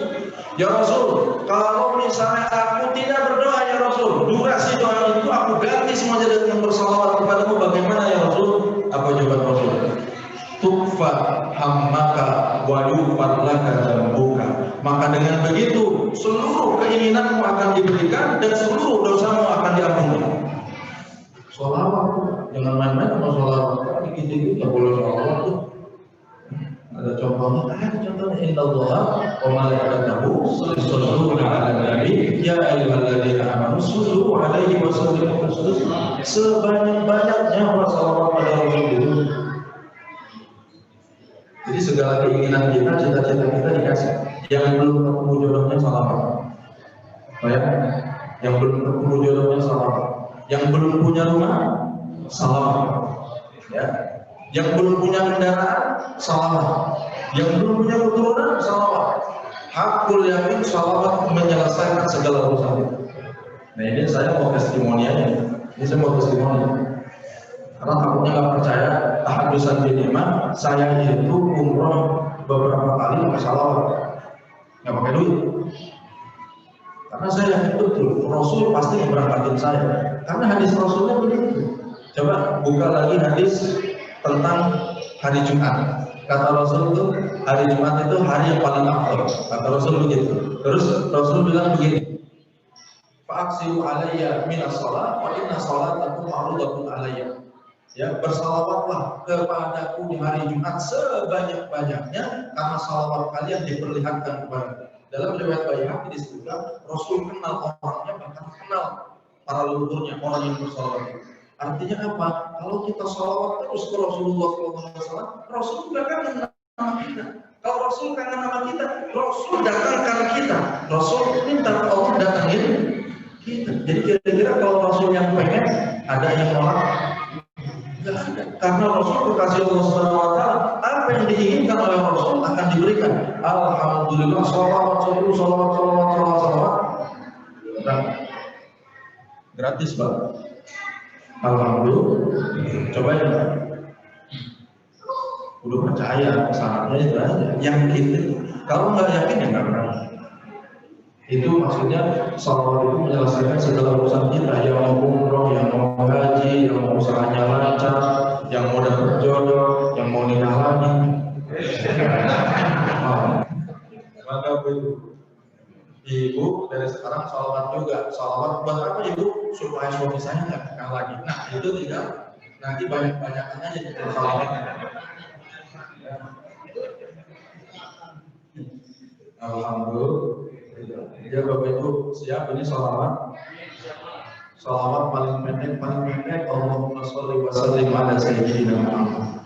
Ya Rasul, kalau misalnya aku tidak berdoa ya Rasul, durasi doa itu aku ganti semuanya dengan bersalawat kepadamu. Bagaimana ya Rasul? Apa jawaban Rasul? Tukfa hammaka wa yufar laka dzambuka. Maka dengan begitu seluruh keinginanmu akan diberikan dan seluruh dosamu akan diampuni. Sholawat, jangan main-main sama sholawat. Dikit-dikit nggak boleh sholawat tuh. Ada contohnya, contohnya innallaha wa malaikatahu yusholluna 'alan nabi ya ayyuhalladzina amanu shollu 'alaihi wa sallimu taslima. Sebanyak-banyaknya sholawat pada Rasul itu. Jadi segala keinginan kita, cita-cita kita dikasih. Yang belum ketemu jodohnya salawat. Bayangkan, yang belum ketemu jodohnya salawat. Yang belum punya rumah salawat. Ya. Yang belum punya kendaraan, salawat. Yang belum punya keturunan, salawat. Hakul yakin salawat menyelesaikan segala urusan. Nah ini saya mau testimonianya. Ini saya mau testimoni. Karena takutnya nggak percaya, tahadusan bin iman, saya itu umroh beberapa kali pakai salawat, nggak pakai duit. Karena saya yakin betul, Rasul pasti memberangkatin saya. Karena hadis Rasulnya begitu. Coba buka lagi hadis tentang hari Jumat. Kata Rasul itu hari Jumat itu hari yang paling afdal. Kata Rasul begitu. Terus Rasul bilang begini, fa'aksiru alayya minas shalah wa inna sholatakum ma'rudatun alayya. Ya, bersalawatlah kepadaku di hari Jumat sebanyak-banyaknya karena salawat kalian diperlihatkan kepada. Dalam riwayat Baihaqi disebutkan Rasul kenal orangnya, bahkan kenal para leluhurnya, orang yang bersalawat. Artinya apa? Kalau kita salawat terus ke Rasulullah SAW, Rasul juga kangen nama kita. Kalau Rasul kangen nama kita, Rasul datangkan kita. Rasul minta Allah datangin kita. Jadi kira-kira kalau Rasul yang pengen, ada yang nolak? Tidak ada. Karena Rasul kekasih Allah Subhanahu wa Ta'ala, apa yang diinginkan oleh Rasul akan diberikan. Alhamdulillah, salawat. Nah, gratis Pak. Alhamdulillah. Cobain Pak. Udah percaya, syaratnya itu aja. Yang itu, kalau nggak yakin ya nggak berani. Itu maksudnya salawat itu menyelesaikan segala urusan kita, yang mau umroh, yang mau haji, yang mau usahanya lancar, yang mau dapat jodoh, yang mau nikah lagi. Maka ibu dari sekarang salawat juga. Salawat buat apa ibu? Supaya suami saya nggak nikah lagi. Nah itu tidak. Nanti banyak-banyakannya jadi salawat. Alhamdulillah. Ya Bapak Ibu siap, ini salawat. Salawat paling pendek. Allahumma sholli wa sallim ala sayyidina Muhammad.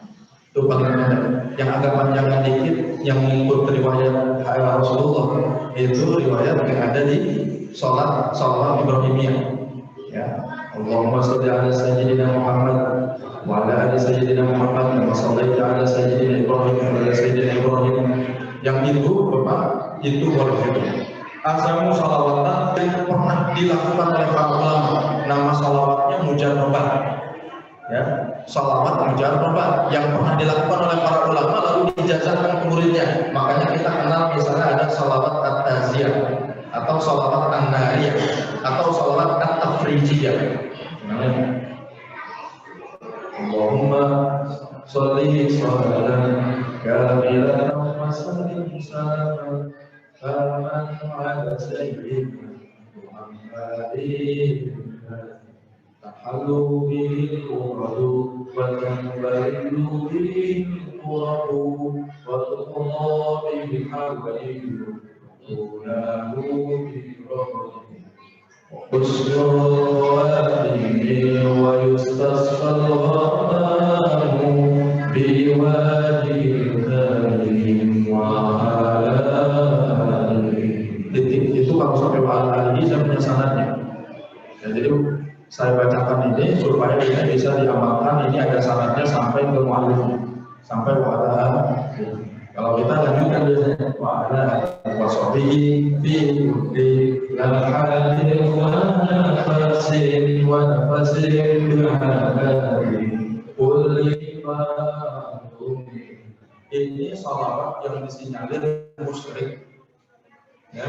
Itu paling pendek. Yang agak panjangnya dikit, yang mengikut riwayat Rasulullah itu riwayat yang ada di salawat Ibrahimiyah. Ya, Allahumma sholli ala sayyidina Muhammad wa ala ali sayyidina Muhammad wa shallaita ala sayyidina Ibrahim wa ala sayyidina Ibrahim. Yang itu Bapak itu boleh. Asamu salawatan yang pernah dilakukan oleh para ulama. Nama salawatnya mujarrabah. Ya, salawat mujarrabah yang pernah dilakukan oleh para ulama lalu dijazahkan ke muridnya. Makanya kita kenal misalnya ada salawat at-taziyah atau salawat an-nariyah atau salawat at-tafrijiyah. Allahumma sholli sholatan kamilan wa sallim salaman Aman ala sayyidina Muhammadin tahallu bihi al-quradu wa tanbarillu bihi al-quradu wa tuqna bihi al-hawaiyu tunahu bihi rahmati wa khusnu'atihi wa yustasqal ghamamu biwadihi al-karim wa itu kalau sampai wa'ala ini saya punya sanadnya. Ya, jadi saya bacakan ini supaya ini bisa diamalkan. Ini ada sanadnya sampai ke mu'alif, sampai wa'ala. Kalau kita lanjutkan biasanya wa'ala washabihi fi lalhadin wa nafasin bihadari kulli ma'um. Ini salawat yang disinyalir musyrik, ya,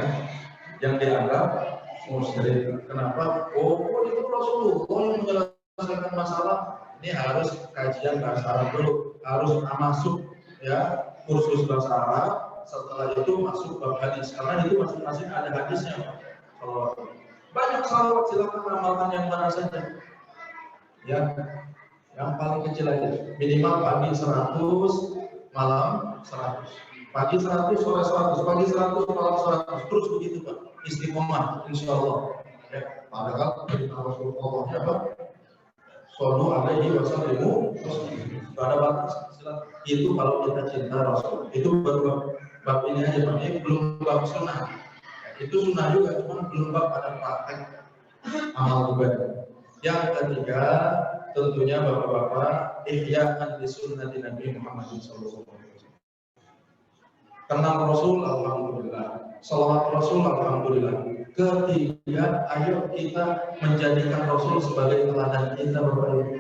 yang dianggap musyrik. Kenapa? Oh, itu Rasulullah yang menyelesaikan masalah. Ini harus kajian bahasa Arab dulu, harus masuk ya kursus bahasa Arab. Setelah itu masuk bab hadis, karena itu masing-masing ada hadisnya. Kalau banyak salawat silakan amalkan yang mana saja. Ya, yang paling kecil aja, minimal pagi 100, malam 100. Pagi 100, sore 100, pagi 100, malam 100, terus begitu Pak, istiqomah insya Allah. Ya, padahal perintah Rasulullah apa? Sallu alaihi wasallimu, tidak ada batas. Itu kalau kita cinta Rasul, itu baru bab ini aja Pak, ini belum bab sunnah. Itu sunnah juga, cuma belum bab pada praktek amal ibadah. Yang ketiga, tentunya bapak-bapak, ihya'an li sunnati Nabi Muhammad SAW. Kenal Rasul, alhamdulillah. Salawat Rasul, alhamdulillah. Ketiga, ayo kita menjadikan Rasul sebagai teladan kita, Bapak Ibu.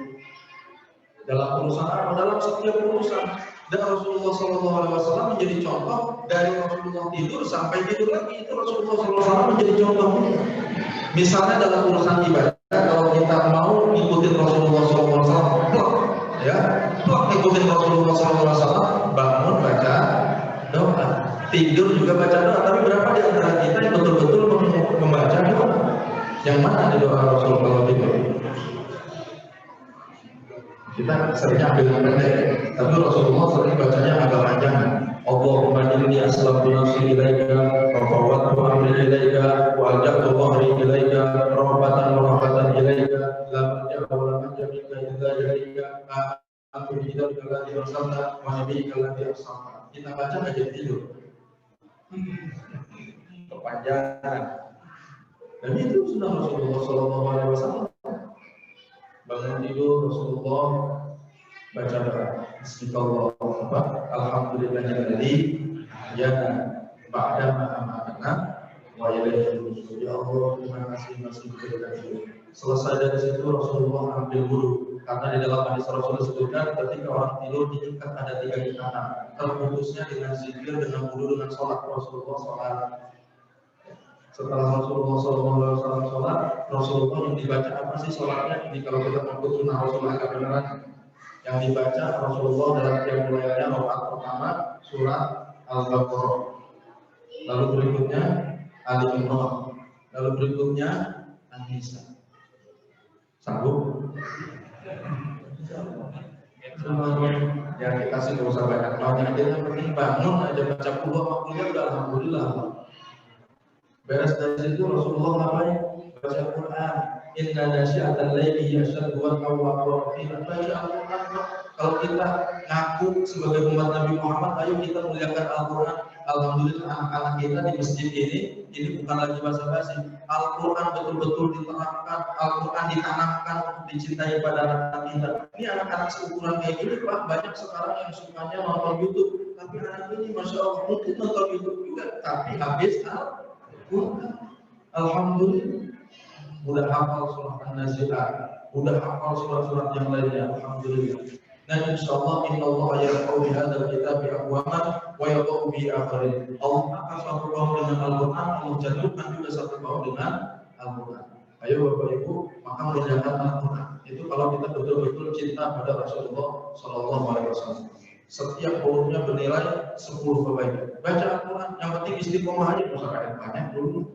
Dalam urusan apa? Dalam setiap urusan. Dan Rasulullah SAW menjadi contoh dari Rasulullah tidur sampai tidur lagi, itu Rasulullah SAW menjadi contoh. Misalnya dalam urusan ibadah, kalau kita mau ngikutin Rasulullah SAW, ya, ngikutin Rasulullah SAW, bangun baca doa, tidur juga baca doa. Tapi berapa di antara kita yang betul-betul membaca doa? Yang mana di doa Rasul kalau tidur? Kita seringnya ambil yang pendek, tapi Rasulullah sering bacanya agak panjang. Allahumma inni aslamtu nafsi ilaika wa fawwadtu amri ilaika wa alja'tu dhahri ilaika rahmatan ilaika la malja'a wa la manja minka illa ilaika aku bidzalika alladhi arsalta wa nabiyyika alladhi arsalta. Kita baca enggak jadi tidur. Kepanjangan. Dan itu sunnah Rasulullah SAW. Bangun tidur Rasulullah baca doa. Bismillah, alhamdulillahilladzi ahyana ba'da ma amatana wa ilaihi nusyur. Ya Allah, terima kasih masih diberikan hidup. Selesai dari situ Rasulullah ambil wudu. Karena di dalam hadis Rasulullah disebutkan ketika orang tidur diikat ada 3 ikatan. Terputusnya dengan zikir, dengan wudu, dengan sholat. Rasulullah sholat. Setelah Rasulullah SAW sholat, Rasulullah yang dibaca apa sih sholatnya? Ini kalau kita mau sunnah Rasulullah agak beneran. Yang dibaca Rasulullah dalam qiyamul lailnya rakaat pertama surat Al-Baqarah. Lalu berikutnya Ali Imran. Lalu berikutnya An-Nisa. Sanggup? Ya kita sih nggak usah banyak-banyak aja, yang penting bangun aja baca puluh waktunya udah alhamdulillah. Beres dari situ Rasulullah ngapain? Baca Al-Quran. Inna nasyi'atal laili yashaddu wa qawwaqina. Baca Al-Quran. Kalau kita ngaku sebagai umat Nabi Muhammad, ayo kita muliakan Al-Quran. Alhamdulillah anak-anak kita di masjid ini bukan lagi basa-basi. Al-Quran betul-betul diterapkan, Al-Quran ditanamkan untuk dicintai pada anak-anak kita. Ini anak-anak seukuran kayak gini Pak, banyak sekarang yang sukanya nonton YouTube. Tapi anak ini Masya Allah mungkin nonton YouTube juga, tapi habis alhamdulillah udah hafal surah An-Nazi'at, udah hafal surat-surat yang lainnya, alhamdulillah. Dan insyaallah innallaha yarfa'u bihadzal kitabi aqwaman wa yadh'u bihi akharin. Allah akan satu kaum dengan Al-Qur'an, Allah jatuhkan juga satu kaum dengan Al-Qur'an. Ayo Bapak Ibu, maka mengerjakan Al-Qur'an. Itu kalau kita betul-betul cinta pada Rasulullah sallallahu alaihi wasallam. Setiap hurufnya bernilai 10 kebaikan. Baca Al-Quran, yang penting istiqomah aja, nggak usah kayak banyak dulu.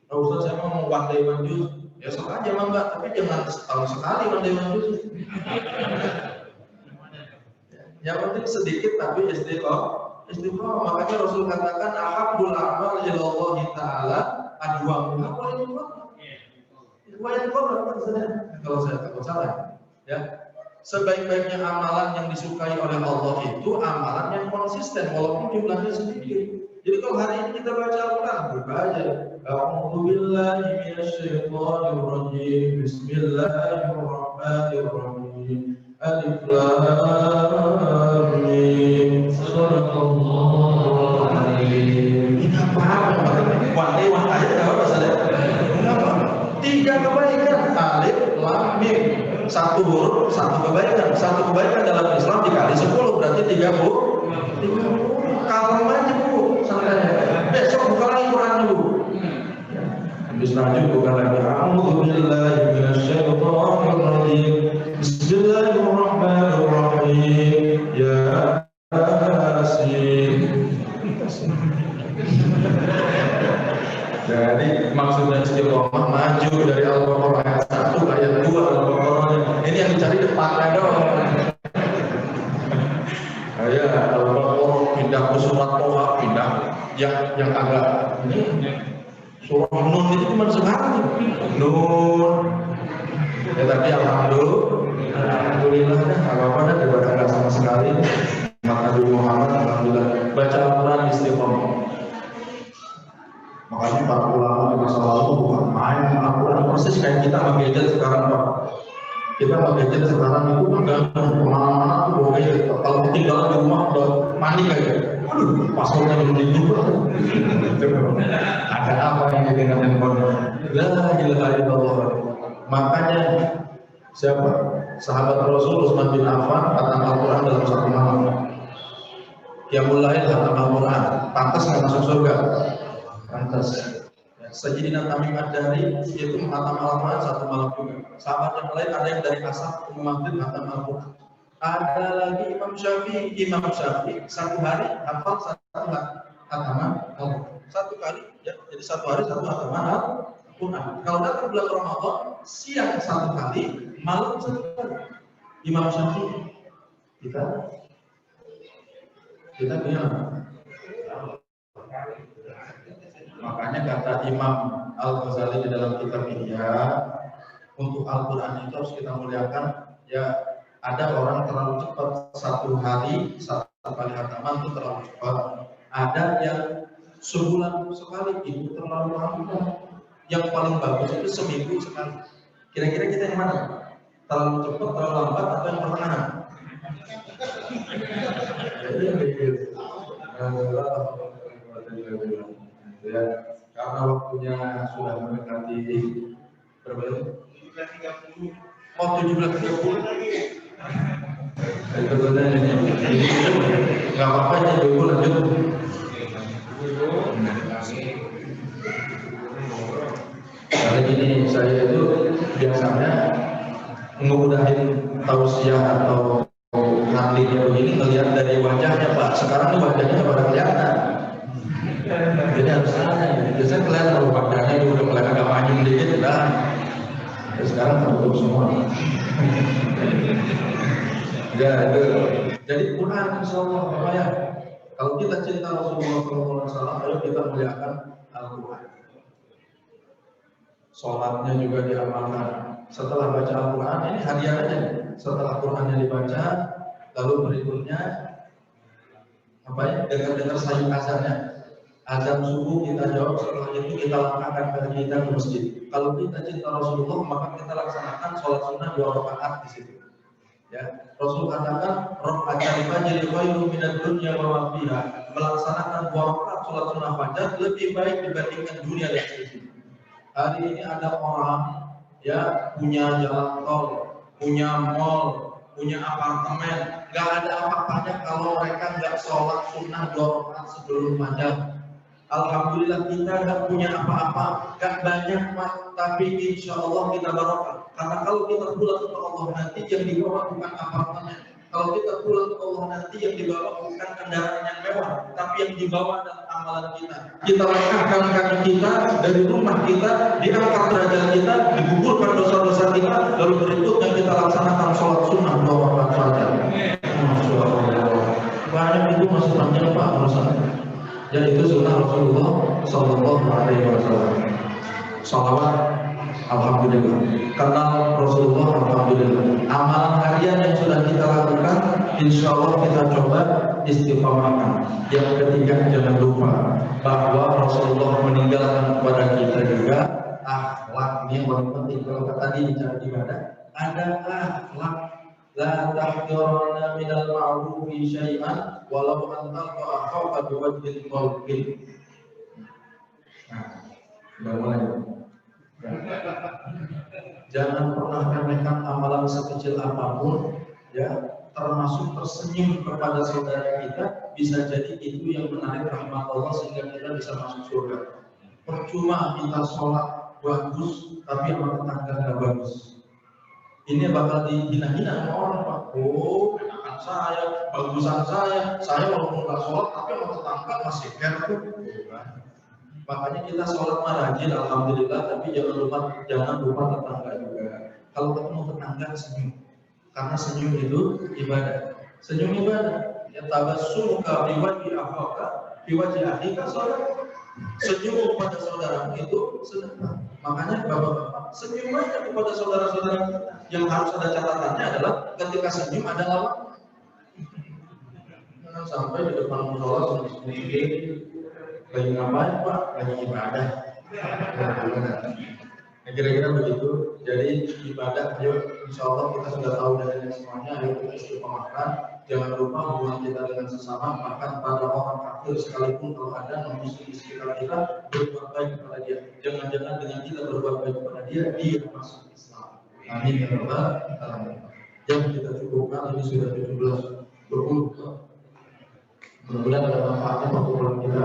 Kalau Ustaz saya mau one day one juice, ya sok aja Mbak, tapi jangan setahun sekali one day one juice. Yang penting sedikit tapi istiqomah. Makanya Rasul katakan ahabbul a'mal ilallahi ta'ala adwamuha wa kalau saya takut salah, ya. Sebaik-baiknya amalan yang disukai oleh Allah itu amalan yang konsisten walaupun jumlahnya sedikit. Jadi kalau hari ini kita baca Al-Quran, buka aja. A'udzu billahi minasyaitonir rajim. Bismillahirrahmanirrahim. Alif Lam Mim. Shadaqallahu alazim. Ini apa? Wahai aja apa saja? Kenapa? 3 kebaikan. Alif Lam Mim. 1 huruf, 1 kebaikan. 1 kebaikan dalam Islam dikali 10 berarti 30. Kalem aja Bu, santai. Besok buka lagi Quran Bu. Habis lanjut buka lagi. A'udzu billahi minasyaitonir rajim. Bismillahirrahmanirrahim. Yasin. Jadi maksudnya istiqomah maju dari Al-Baqarah ayat 1 ke ayat 2 Al-Baqarah. Ini yang dicari depannya dong. Ya, Al-Baqarah pindah ke surat Toha, pindah yang agak ini surah Nun itu cuma sekali. Nun. Ya tapi alhamdulillah dah, apa-apa dah daripada enggak sama sekali. Maka Nabi Muhammad alhamdulillah baca Al-Quran istiqomah. Makanya para ulama di masa lalu bukan main Al-Quran persis kayak kita sama gadget sekarang Pak. Kita gadget sekarang itu udah kemana-mana tuh gadget. Kalau tinggal di rumah udah panik aja. Waduh, passwordnya belum dibuka. Ada apa yang dengan handphone? La ilaha illallah. Makanya siapa? Sahabat Rasul Utsman bin Affan khatam Al-Quran dalam satu malam. Yang mulai khatam Al-Quran. Pantas nggak masuk surga? Pantas. Sayyidina Tamim Ad-Dari itu khatam Al-Quran satu malam juga. Sahabat yang lain ada yang dari asar ke maghrib khatam Al-Quran. Ada lagi Imam Syafi'i satu hari hafal satu khataman Al-Quran. Satu kali ya, jadi satu hari satu khataman Al-Quran. Kalau datang bulan Ramadan siang satu kali, malam satu kali. Imam Syafi'i kita gimana? Makanya kata Imam Al-Ghazali di dalam kitab Ihya, untuk Al-Quran itu harus kita muliakan. Ya, ada orang terlalu cepat satu hari satu kali khataman itu terlalu cepat. Ada yang sebulan sekali itu terlalu lambat. Yang paling bagus itu seminggu sekali. Kira-kira kita yang mana? Terlalu cepat, terlalu lambat, atau yang pertengahan? Jadi yang begitu. Ya, karena waktunya sudah mendekati berapa jam? 17.30. Oh, 17.30. Itu benar. Enggak apa-apa ya, dulu lanjut. Kali ini saya itu biasanya ngemudahin tausiah atau nantinya begini ngelihat dari wajahnya Pak. Sekarang ini wajahnya pada kelihatan. Jadi harus nanya. Biasanya kelihatan wajahnya itu udah mulai agak maju dikit udah. Ya, sekarang tertutup semua. Ya itu. Jadi Quran insyaallah apa ya? Kalau kita cinta Rasulullah SAW, ayo kita muliakan Al-Quran. Sholatnya juga diamalkan. Setelah baca Al-Quran, ini hadiah aja. Setelah Qurannya dibaca, lalu berikutnya apa ya? Dengar sayup azannya. Azan subuh kita jawab, setelah itu kita langkahkan kaki kita ke masjid. Kalau kita cinta Rasulullah, maka kita laksanakan sholat sunnah 2 rakaat di situ. Ya, Rasul katakan, "Raka'atul fajr khairun minad dunya wa ma fiha." Melaksanakan 2 rakaat sholat sunnah fajar lebih baik dibandingkan dunia dan seisinya. Hari ini ada orang ya punya jalan tol, punya mall, punya apartemen, nggak ada apa-apanya kalau mereka nggak sholat sunnah 2 rakaat sebelum fajar. Alhamdulillah kita nggak punya apa-apa, nggak banyak Pak, tapi insya Allah kita barokah. Karena kalau kita pulang ke Allah nanti yang dibawa bukan apartemen. Kalau kita pulang ke Allah nanti yang dibawa bukan kendaraan yang mewah, tapi yang dibawa adalah amalan kita. Kita langkahkan kaki kita dari rumah kita, diangkat derajat kita, digugurkan dosa-dosa kita, lalu berikutnya kita laksanakan sholat sunnah 2 rakaat saja. Masya Allah. Banyak itu masih panjang Pak urusannya. Dan itu sunnah Rasulullah Sallallahu Alaihi Wasallam. Salawat, alhamdulillah. Kenal Rasulullah, alhamdulillah. Amalan harian yang sudah kita lakukan, insya Allah kita coba istiqomahkan. Yang ketiga, jangan lupa bahwa Rasulullah meninggalkan kepada kita juga akhlak. Ini yang paling penting. Kalau tadi bicara ibadah, ada akhlak. La tahqiranna minal ma'rufi syai'an walau an talqa akhaka biwajhin talqin. Nah, mulai. Jangan pernah remehkan amalan sekecil apapun, ya, termasuk tersenyum kepada saudara kita, bisa jadi itu yang menarik rahmat Allah sehingga kita bisa masuk surga. Percuma kita sholat bagus, tapi amal tetangga nggak bagus. Ini bakal dihina-hina sama orang Pak. Oh, enakan saya, bagusan saya walaupun nggak sholat tapi sama tetangga masih care. Makanya kita sholat rajin, alhamdulillah, tapi jangan lupa tetangga juga. Kalau ketemu tetangga senyum, karena senyum itu ibadah. Senyum ibadah. Ya tabassumuka fi wajhi akhaka fi wajhi akhika salat. Senyum kepada saudaramu itu sedekah. Makanya bapak-bapak senyum aja kepada saudara-saudara kita. Yang harus ada catatannya adalah ketika senyum ada lawan. Jangan sampai di depan musola senyum lagi ngapain Pak? Lagi ibadah. Kira-kira begitu. Jadi ibadah, ayo insya Allah kita sudah tahu dari semuanya. Ayo kita istiqomahkan. Jangan lupa hubungan kita dengan sesama, bahkan pada orang kafir sekalipun kalau ada non-muslim di sekitar kita, berbuat baik kepada dia. Jangan-jangan dengan kita berbuat baik kepada dia masuk Islam. Amin ya rabbal alamin. Yang kita cukupkan ini sudah 17 berpuluh. Mudah-mudahan ada manfaatnya perkumpulan kita.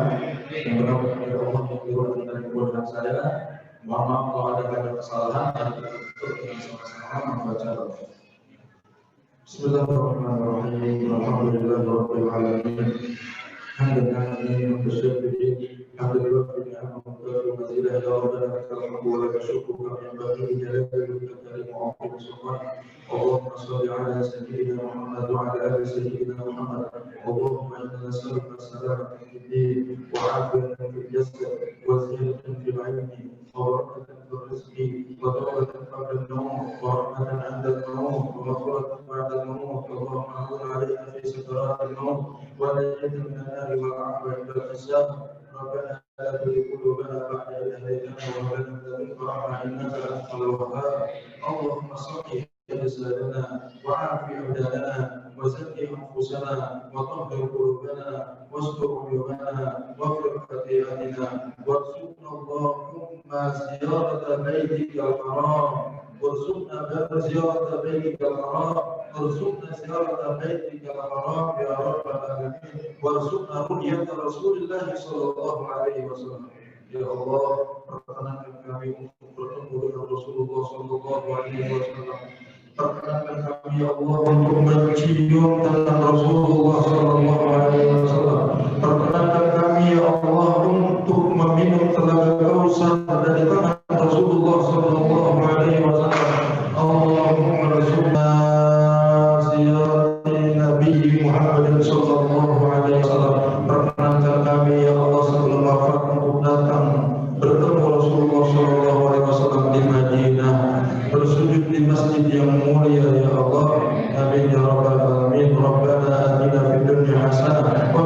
Yang benar-benar dari Allah yang diurutkan dari kebodohan saya. Mohon maaf kalau ada kesalahan. Dan kita tutup dengan sama-sama membaca doa. Bismillahirrahmanirrahim. Alhamdulillahirabbil alamin. Hamdan musyabbihin. Alhamdulillah wa mazida ya rabbana lakal hamdu wa lakal syukru kama yanbaghi li jalali wajhika wa 'azimi sultanik. Allahumma shalli ala sayyidina Muhammad wa ala ali sayyidina Muhammad. Allahumma inna nas'aluka salamatan fid din wa 'afiyatan fil jasad wa ziyadatan fil 'ilmi wa barakatan fil rizqi wa tawbatan qabla an-nawm wa rahmatan 'inda an-nawm wa maghfiratan ba'da an-nawm. Allahumma aghfir 'alaina fi sakarat an-nawm wa najjina min an-nar wa 'afwa 'inda al-hisab. ربنا لا تزغ قلوبنا بعد إذ هديتنا وهب لنا من لدنك رحمة إنك أنت الوهاب. اللهم صل أجسادنا وعافي أبداننا وزكي أنفسنا وطهر قلوبنا واستر عيوبنا واغفر خطيئتنا وارزقنا اللهم زيارة بيتك الحرام. وارزقنا زيارة بيتك الحرام. وارزقنا زيارة بيتك الحرام يا رب العالمين. وارزقنا رؤية رسول الله صلى الله عليه وسلم. Ya Allah, perkenankan kami untuk bertemu dengan Rasulullah Sallallahu Alaihi Wasallam. Perkenankan kami ya Allah untuk mencium tangan Rasulullah Sallallahu Alaihi Wasallam. Perkenankan kami ya Allah untuk meminum telaga Kausar dari tangan Rasulullah Sallallahu Alaihi Wasallam. Allahumma rasulna ziyarati Nabi Muhammad Sallallahu Alaihi Wasallam. Perkenankan kami ya Allah sebelum wafat untuk datang bertemu Rasulullah Sallallahu Alaihi Wasallam di Madinah, bersujud di masjid yang mulia ya Allah. Amin ya rabbal alamin. Rabbana atina fid dunya hasanah wa